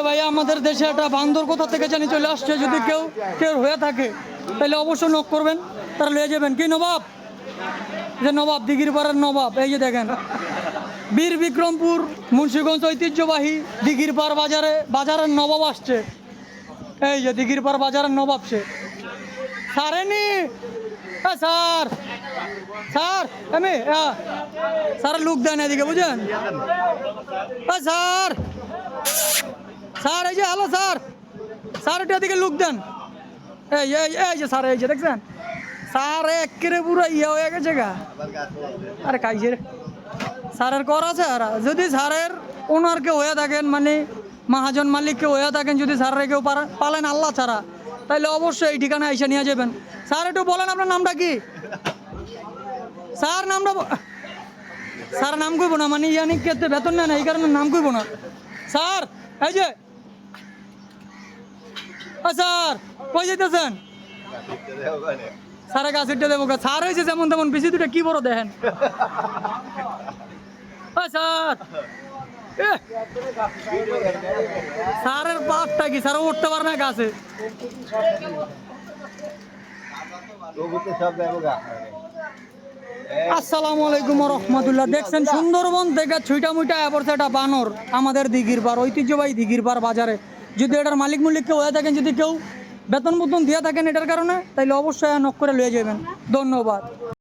ভাই আমাদের দেশে একটা বান্দর কোথা থেকে জানি চলে আসছে, যদি কেউ কেউ হয়ে থাকে তাহলে অবশ্যই নক করবেন, তারা লিয়ে যাবেন। কি নবাব? যে নবাব, দিঘির পাড়ার নবাব, এই যে দেখেন বীর বিক্রমপুর মুন্সিগঞ্জ ঐতিহ্যবাহী দিঘির পাড় বাজারের নবাব আসছে। এই যে দিঘির পাড় বাজারের নবাব সে। স্যারেনি স্যার, স্যার আমি স্যার লুক দেন এদিকে, বুঝেন স্যার, স্যার এই যে হ্যালো স্যার, স্যার এটা এদিকে লুক দেন। এই এই এই যে স্যার, এই যে দেখছেন স্যার একেবারে পুরো ইয়ে হয়ে গেছে গা। আরে কাইছে রে স্যারের কর আছে। আর যদি স্যারের ওনারকে হয়ে থাকেন, মানে মহাজন মালিককে হয়ে থাকেন, যদি স্যারের কেউ পালেন আল্লাহ ছাড়া, তাহলে অবশ্যই এই ঠিকানায় এসে নিয়ে যাবেন। স্যার একটু বলেন আপনার নামটা কি? স্যার নামটা স্যার নাম কইব না, মানে ইয়ানি কেতে বেতন নেন এই কারণে নাম কইব না। স্যার এই যে স্যার কই যেতেছেন? স্যারের কাছে দেবো। স্যার হয়েছে যেমন তেমন, বেশি দুটা কি বড় দেখেন। স্যার স্যারের পাটটা কি? স্যার উঠতে পারে না গাছে। আসসালামু আলাইকুম রহমতুল্লাহ। দেখছেন সুন্দরবন থেকে ছুইটা মুইটা পড়ছে একটা বানর আমাদের দিঘির পাড়, ঐতিহ্যবাহী দিঘির পাড় বাজারে। যদি এটার মালিক মুলিককে হয়ে থাকেন, যদি কেউ বেতন দিয়ে থাকেন এটার কারণে, তাইলে অবশ্যই নক করে লয়ে যাবেন। ধন্যবাদ।